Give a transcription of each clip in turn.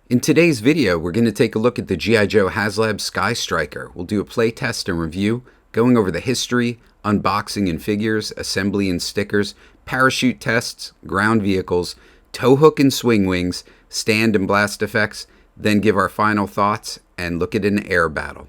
In today's video, we're going to take a look at the G.I. Joe Haslab Skystriker. We'll do a play test and review, going over the history, unboxing and figures, assembly and stickers, parachute tests, ground vehicles, tow hook and swing wings, stand and blast effects, then give our final thoughts and look at an air battle.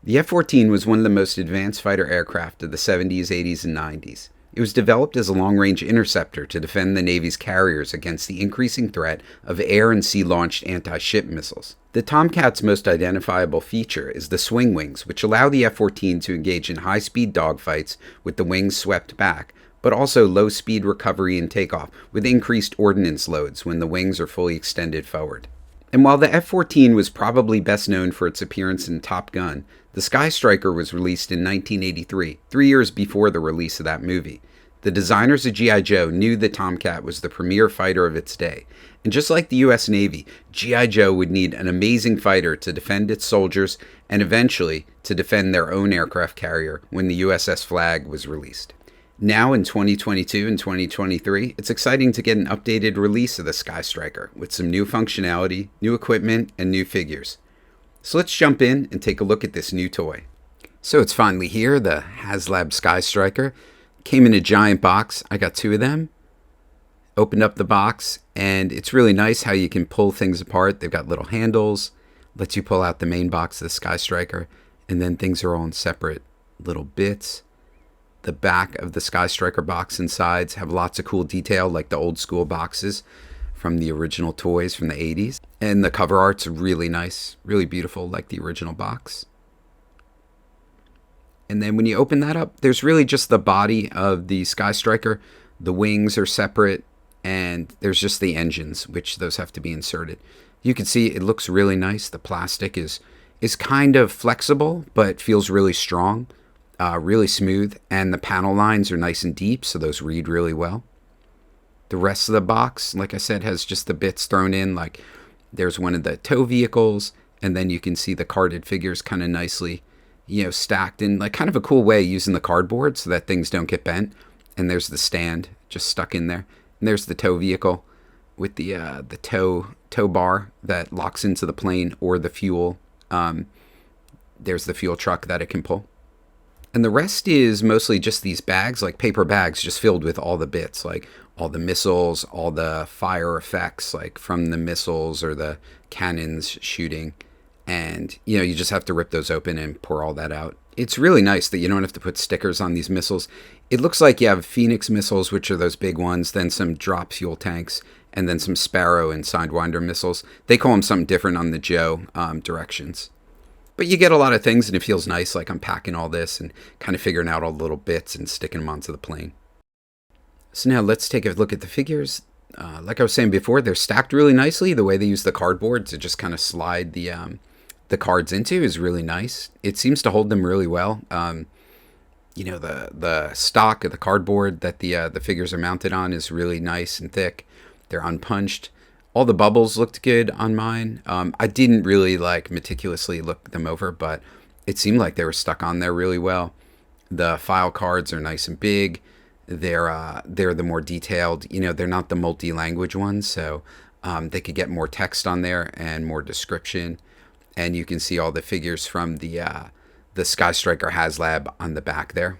The F-14 was one of the most advanced fighter aircraft of the 70s, 80s, and 90s. It was developed as a long-range interceptor to defend the Navy's carriers against the increasing threat of air and sea-launched anti-ship missiles. The Tomcat's most identifiable feature is the swing wings, which allow the F-14 to engage in high-speed dogfights with the wings swept back, but also low-speed recovery and takeoff with increased ordnance loads when the wings are fully extended forward. And while the F-14 was probably best known for its appearance in Top Gun, the Skystriker was released in 1983, 3 years before the release of that movie. The designers of G.I. Joe knew the Tomcat was the premier fighter of its day, and just like the U.S. Navy, G.I. Joe would need an amazing fighter to defend its soldiers and eventually to defend their own aircraft carrier when the USS Flag was released. Now in 2022 and 2023, it's exciting to get an updated release of the Skystriker with some new functionality, new equipment, and new figures. So let's jump in and take a look at this new toy. So it's finally here, the Haslab Skystriker. Came in a giant box. I got two of them. Opened up the box, and it's really nice how you can pull things apart. They've got little handles, lets you pull out the main box of the Skystriker, and then things are all in separate little bits. The back of the Skystriker box and sides have lots of cool detail, like the old school boxes from the original toys from the 80s. And the cover art's really nice, really beautiful, like the original box. And then when you open that up, there's really just the body of the Skystriker. The wings are separate, and there's just the engines, which those have to be inserted. You can see it looks really nice. The plastic is kind of flexible, but feels really strong, really smooth. And the panel lines are nice and deep, so those read really well. The rest of the box, like I said, has just the bits thrown in. Like there's one of the tow vehicles, and then you can see the carded figures kind of nicely stacked in like kind of a cool way using the cardboard so that things don't get bent. And there's the stand just stuck in there. And there's the tow vehicle with the tow bar that locks into the plane or the fuel. There's the fuel truck that it can pull. And the rest is mostly just these bags, like paper bags, just filled with all the bits, like all the missiles, all the fire effects, like from the missiles or the cannons shooting. And, you just have to rip those open and pour all that out. It's really nice that you don't have to put stickers on these missiles. It looks like you have Phoenix missiles, which are those big ones, then some drop fuel tanks, and then some Sparrow and Sidewinder missiles. They call them something different on the Joe directions. But you get a lot of things, and it feels nice, like unpacking all this and kind of figuring out all the little bits and sticking them onto the plane. So now let's take a look at the figures. Like I was saying before, they're stacked really nicely. The way they use the cardboard to just kind of slide the cards into is really nice. It seems to hold them really well. The stock of the cardboard that the figures are mounted on is really nice and thick. They're unpunched. All the bubbles looked good on mine. I didn't really meticulously look them over, but it seemed like they were stuck on there really well. The file cards are nice and big. They're the more detailed. They're not the multi-language ones, so they could get more text on there and more description. And you can see all the figures from the Skystriker Haslab on the back there.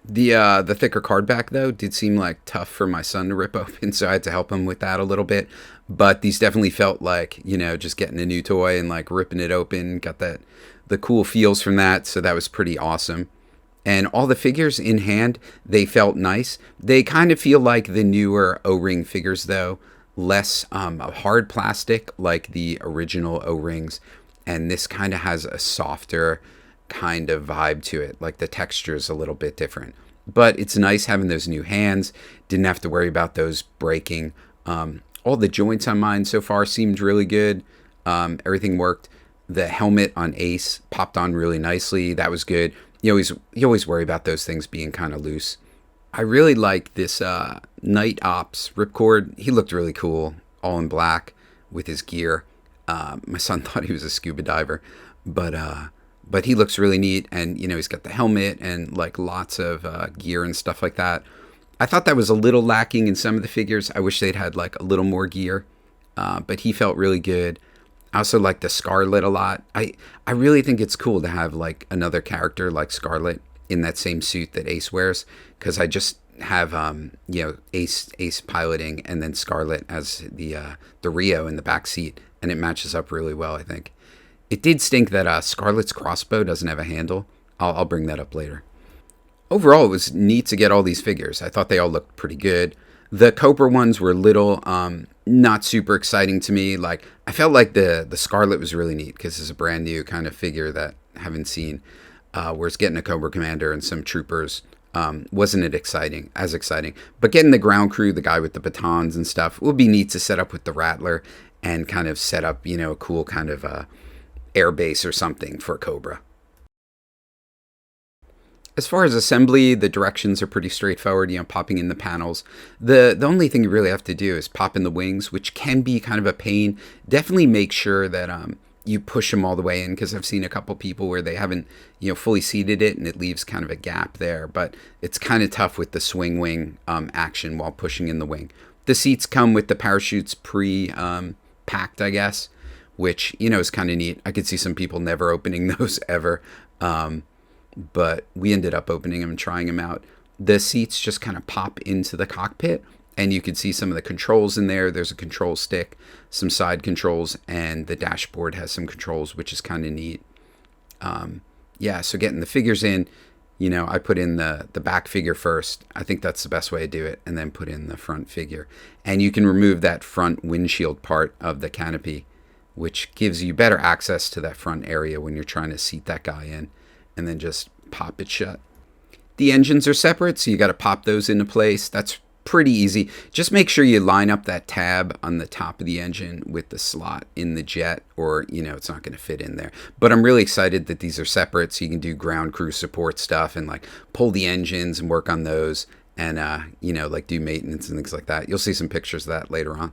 The thicker card back, though, did seem like tough for my son to rip open, so I had to help him with that a little bit. But these definitely felt like, just getting a new toy and ripping it open. Got the cool feels from that, so that was pretty awesome. And all the figures in hand, they felt nice. They kind of feel like the newer O-ring figures, though. Less hard plastic like the original O-rings. And this kind of has a softer kind of vibe to it. Like the texture is a little bit different. But it's nice having those new hands. Didn't have to worry about those breaking. All the joints on mine so far seemed really good. Everything worked. The helmet on Ace popped on really nicely. That was good. You always worry about those things being kind of loose. I really like this Night Ops ripcord. He looked really cool, all in black with his gear. My son thought he was a scuba diver, but he looks really neat. And, he's got the helmet and lots of gear and stuff like that. I thought that was a little lacking in some of the figures. I wish they'd had a little more gear, but he felt really good. I also like the Scarlet a lot. I really think it's cool to have like another character like Scarlet in that same suit that Ace wears, because I just have Ace piloting and then Scarlet as the Rio in the back seat, and it matches up really well, I think. It did stink that Scarlet's crossbow doesn't have a handle. I'll bring that up later. Overall, it was neat to get all these figures. I thought they all looked pretty good. The Cobra ones were little, not super exciting to me. Like, I felt like the Scarlet was really neat because it's a brand new kind of figure that I haven't seen. Whereas getting a Cobra Commander and some troopers wasn't it exciting, as exciting. But getting the ground crew, the guy with the batons and stuff, would be neat to set up with the Rattler and kind of set up, a cool kind of air base or something for Cobra. As far as assembly, the directions are pretty straightforward, popping in the panels. The only thing you really have to do is pop in the wings, which can be kind of a pain. Definitely make sure that you push them all the way in, because I've seen a couple people where they haven't, fully seated it and it leaves kind of a gap there. But it's kind of tough with the swing wing action while pushing in the wing. The seats come with the parachutes pre-packed, I guess, which, is kind of neat. I could see some people never opening those ever. But we ended up opening them and trying them out. The seats just kind of pop into the cockpit, and you can see some of the controls in there. There's a control stick, some side controls, and the dashboard has some controls, which is kind of neat. So getting the figures in, I put in the back figure first. I think that's the best way to do it, and then put in the front figure. And you can remove that front windshield part of the canopy, which gives you better access to that front area when you're trying to seat that guy in, and then just pop it shut. The engines are separate, so you got to pop those into place. That's pretty easy. Just make sure you line up that tab on the top of the engine with the slot in the jet, or it's not going to fit in there. But I'm really excited that these are separate, so you can do ground crew support stuff and like pull the engines and work on those, and like do maintenance and things like that. You'll see some pictures of that later on.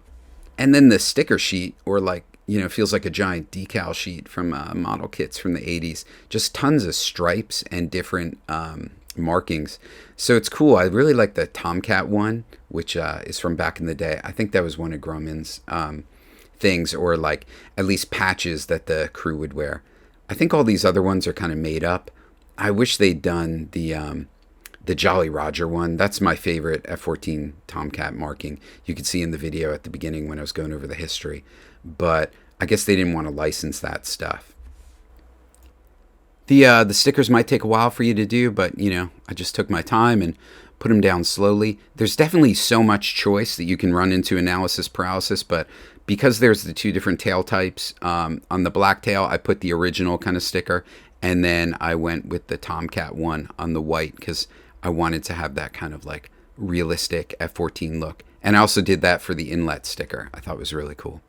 And then the sticker sheet, or like, feels like a giant decal sheet from model kits from the 80s. Just tons of stripes and different markings. So it's cool. I really like the Tomcat one, which is from back in the day. I think that was one of Grumman's things, or like at least patches that the crew would wear. I think all these other ones are kind of made up. I wish they'd done the Jolly Roger one. That's my favorite F-14 Tomcat marking. You could see in the video at the beginning when I was going over the history. But I guess they didn't want to license that stuff. The stickers might take a while for you to do, but, I just took my time and put them down slowly. There's definitely so much choice that you can run into analysis paralysis, but because there's the two different tail types, on the black tail, I put the original kind of sticker, and then I went with the Tomcat one on the white, because I wanted to have that kind of like realistic F-14 look. And I also did that for the inlet sticker. I thought it was really cool.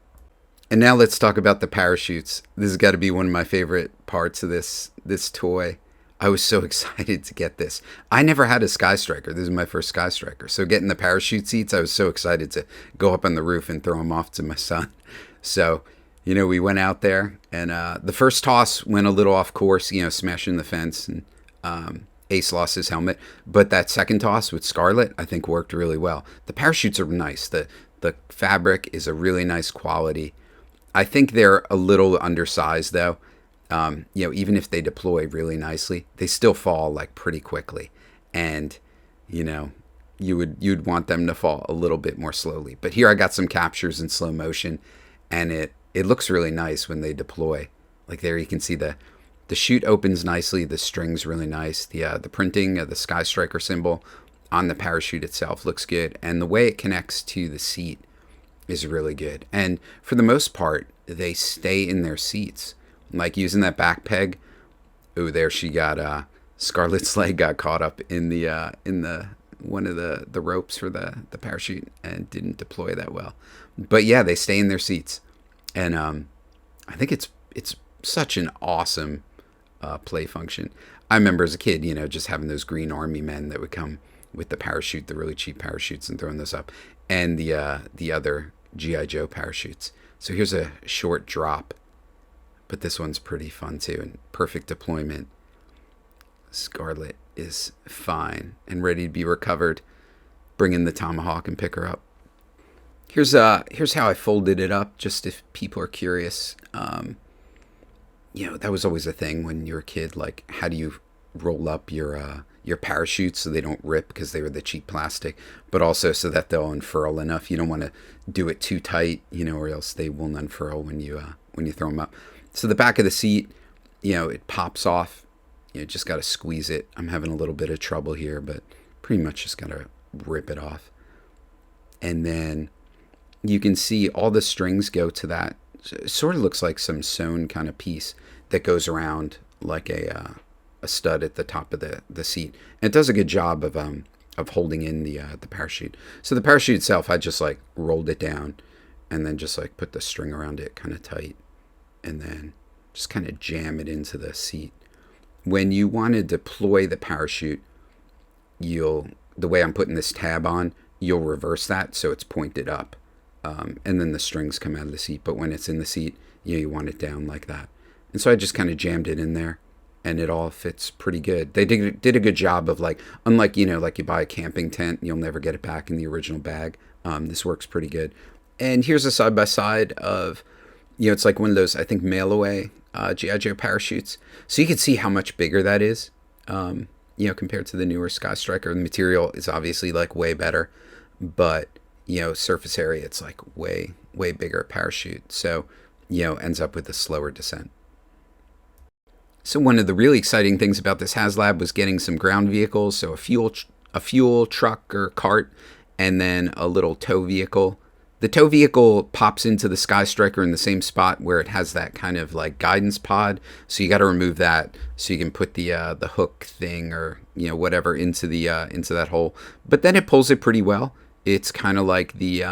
And now let's talk about the parachutes. This has got to be one of my favorite parts of this toy. I was so excited to get this. I never had a Skystriker. This is my first Skystriker. So getting the parachute seats, I was so excited to go up on the roof and throw them off to my son. So, we went out there, and the first toss went a little off course, smashing the fence, and Ace lost his helmet. But that second toss with Scarlet, I think worked really well. The parachutes are nice. The fabric is a really nice quality. I think they're a little undersized, though. Even if they deploy really nicely, they still fall like pretty quickly, and you'd want them to fall a little bit more slowly. But here I got some captures in slow motion, and it looks really nice when they deploy. Like there, you can see the chute opens nicely. The string's really nice. The printing of the Skystriker symbol on the parachute itself looks good, and the way it connects to the seat is really good. And for the most part, they stay in their seats. Like using that back peg. Oh, there she got Scarlet's leg got caught up in the one of the ropes for the parachute and didn't deploy that well. But yeah, they stay in their seats, and I think it's such an awesome play function. I remember as a kid, just having those green army men that would come with the parachute, the really cheap parachutes, and throwing those up, and the other G.I. Joe parachutes. So here's a short drop, but this one's pretty fun too, and perfect deployment. Scarlet is fine and ready to be recovered. Bring in the Tomahawk and pick her up. Here's how I folded it up, just if people are curious. That was always a thing when you were a kid. Like, how do you roll up your parachutes so they don't rip because they were the cheap plastic, but also so that they'll unfurl enough. You don't want to do it too tight, or else they won't unfurl when you throw them up. So the back of the seat, it pops off. You just got to squeeze it. I'm having a little bit of trouble here, but pretty much just got to rip it off. And then you can see all the strings go to that. It sort of looks like some sewn kind of piece that goes around like a stud at the top of the seat. And it does a good job of holding in the parachute. So the parachute itself, I just like rolled it down and then just like put the string around it kind of tight and then just kind of jam it into the seat. When you want to deploy the parachute, the way I'm putting this tab on, you'll reverse that so it's pointed up. And then the strings come out of the seat. But when it's in the seat, you want it down like that. And so I just kind of jammed it in there, and it all fits pretty good. They did a good job of unlike, like you buy a camping tent, you'll never get it back in the original bag. This works pretty good. And here's a side-by-side of, it's like one of those, I think, mail-away G.I. Joe parachutes. So you can see how much bigger that is, compared to the newer Skystriker. The material is obviously like way better, but surface area, it's like way bigger parachute. So, ends up with a slower descent. So one of the really exciting things about this Haslab was getting some ground vehicles. So a fuel truck or cart, and then a little tow vehicle. The tow vehicle pops into the Skystriker in the same spot where it has that kind of like guidance pod. So you got to remove that so you can put the hook thing or whatever into that hole. But then it pulls it pretty well. It's kind of like the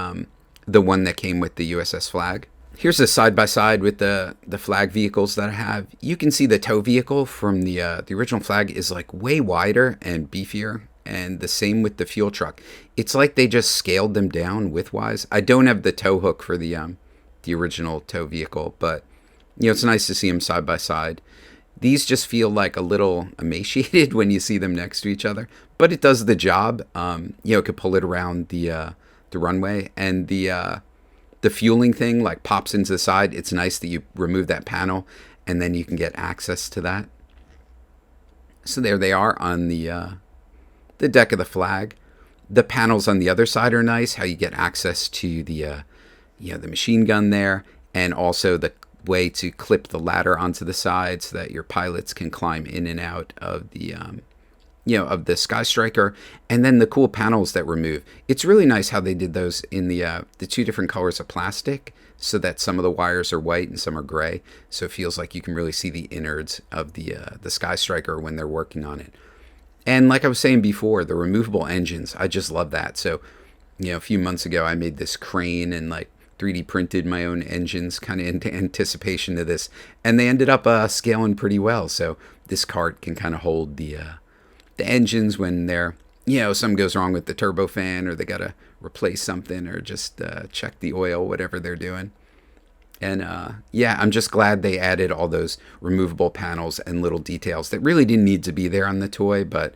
one that came with the USS Flag. Here's a side-by-side with the Flag vehicles that I have. You can see the tow vehicle from the original Flag is like way wider and beefier, and the same with the fuel truck. It's like they just scaled them down width-wise. I don't have the tow hook for the original tow vehicle, but it's nice to see them side-by-side. These just feel like a little emaciated when you see them next to each other, but it does the job. It could pull it around the runway, and the fueling thing like pops into the side. It's nice that you remove that panel, and then you can get access to that. So there they are on the deck of the Flag. The panels on the other side are nice. How you get access to the machine gun there, and also the way to clip the ladder onto the side so that your pilots can climb in and out of the of the Skystriker, and then the cool panels that remove. It's really nice how they did those in the two different colors of plastic, so that some of the wires are white and some are gray. So it feels like you can really see the innards of the Skystriker when they're working on it. And like I was saying before, the removable engines, I just love that. So a few months ago, I made this crane and like 3D printed my own engines kind of in anticipation of this, and they ended up scaling pretty well. So this cart can kind of hold the engines when they're, something goes wrong with the turbofan, or they got to replace something, or just check the oil, whatever they're doing. And I'm just glad they added all those removable panels and little details that really didn't need to be there on the toy, but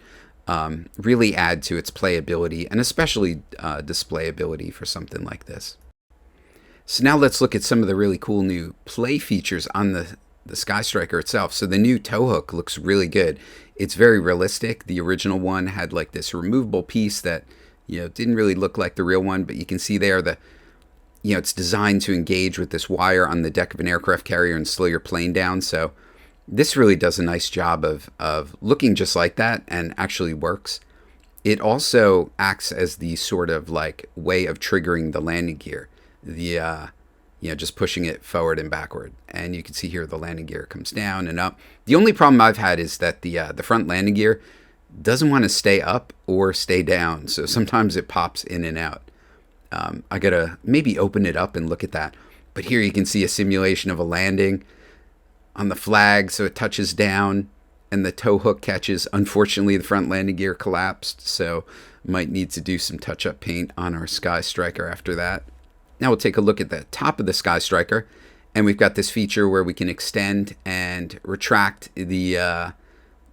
really add to its playability, and especially displayability for something like this. So now let's look at some of the really cool new play features on the Skystriker itself. So the new tow hook looks really good. It's very realistic. The original one had like this removable piece that didn't really look like the real one, but you can see there it's designed to engage with this wire on the deck of an aircraft carrier and slow your plane down. So this really does a nice job of looking just like that, and actually works. It also acts as the sort of like way of triggering the landing gear. Just pushing it forward and backward. And you can see here the landing gear comes down and up. The only problem I've had is that the front landing gear doesn't want to stay up or stay down. So sometimes it pops in and out. I got to maybe open it up and look at that. But here you can see a simulation of a landing on the Flag. So it touches down and the tow hook catches. Unfortunately, the front landing gear collapsed. So might need to do some touch-up paint on our Skystriker after that. Now we'll take a look at the top of the Skystriker, and we've got this feature where we can extend and retract the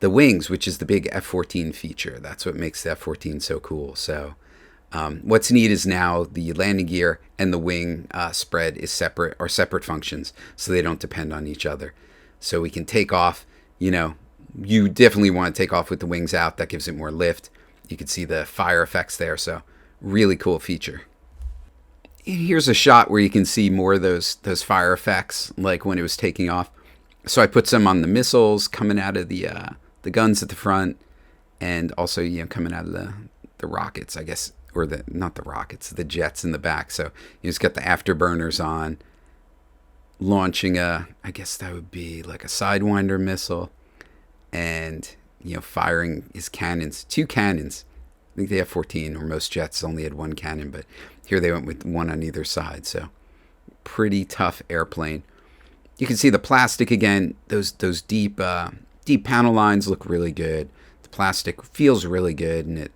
wings, which is the big F-14 feature. That's what makes the F-14 so cool. So What's neat is now the landing gear and the wing spread is separate, or separate functions, so they don't depend on each other. So we can take off, you definitely want to take off with the wings out. That gives it more lift. You can see the fire effects there, so really cool feature. Here's a shot where you can see more of those fire effects, like when it was taking off. So I put some on the missiles coming out of the guns at the front, and also coming out of the rockets, I guess, or not the rockets, the jets in the back. So you just got the afterburners on, launching I guess that would be like a Sidewinder missile, and firing his cannons, 2 cannons. I think they have 14, or most jets only had 1 cannon, but here they went with 1 on either side. So pretty tough airplane. You can see the plastic again. Those deep panel lines look really good. The plastic feels really good, and it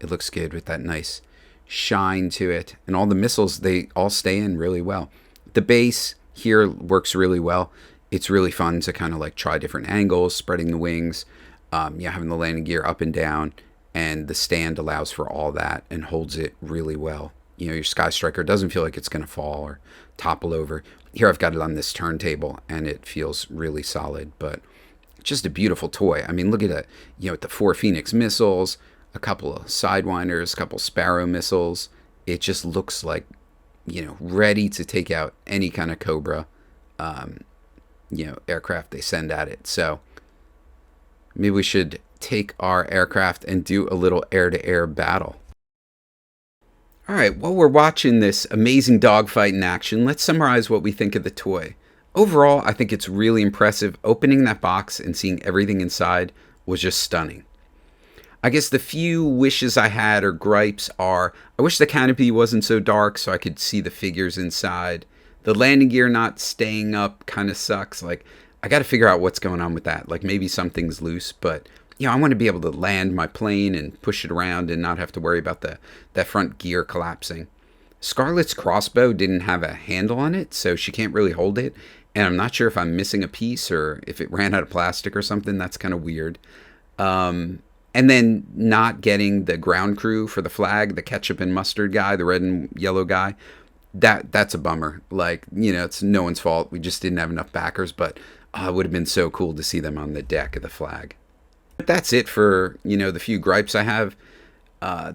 looks good with that nice shine to it. And all the missiles, they all stay in really well. The base here works really well. It's really fun to kind of like try different angles, spreading the wings, having the landing gear up and down, and the stand allows for all that and holds it really well. Your Skystriker doesn't feel like it's going to fall or topple over. Here I've got it on this turntable, and it feels really solid, but just a beautiful toy. I mean, look at it, with the 4 Phoenix missiles, a couple of Sidewinders, a couple Sparrow missiles. It just looks like, ready to take out any kind of Cobra, aircraft they send at it. So maybe we should take our aircraft and do a little air-to-air battle. All right, while we're watching this amazing dogfight in action, let's summarize what we think of the toy. Overall, I think it's really impressive. Opening that box and seeing everything inside was just stunning. I guess the few wishes I had, or gripes, are I wish the canopy wasn't so dark so I could see the figures inside. The landing gear not staying up kind of sucks. Like, I got to figure out what's going on with that. Like, maybe something's loose, but I want to be able to land my plane and push it around and not have to worry about that front gear collapsing. Scarlett's crossbow didn't have a handle on it, so she can't really hold it. And I'm not sure if I'm missing a piece or if it ran out of plastic or something. That's kind of weird. And then not getting the ground crew for the flag, the ketchup and mustard guy, the red and yellow guy, that's a bummer. Like, it's no one's fault. We just didn't have enough backers, but it would have been so cool to see them on the deck of the flag. But that's it for, the few gripes I have.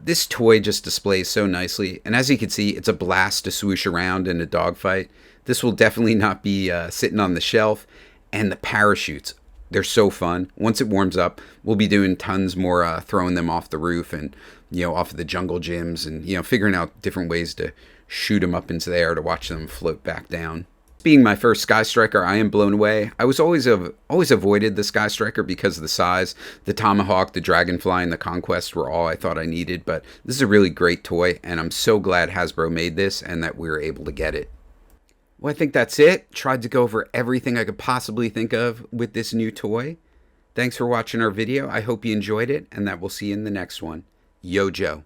This toy just displays so nicely. And as you can see, it's a blast to swoosh around in a dogfight. This will definitely not be sitting on the shelf. And the parachutes, they're so fun. Once it warms up, we'll be doing tons more throwing them off the roof and, off of the jungle gyms and, figuring out different ways to shoot them up into the air to watch them float back down. Being my first Skystriker, I am blown away. I was always avoided the Skystriker because of the size. The Tomahawk, the Dragonfly, and the Conquest were all I thought I needed, but this is a really great toy, and I'm so glad Hasbro made this and that we were able to get it. Well, I think that's it. Tried to go over everything I could possibly think of with this new toy. Thanks for watching our video. I hope you enjoyed it, and that we'll see you in the next one. Yo, Joe.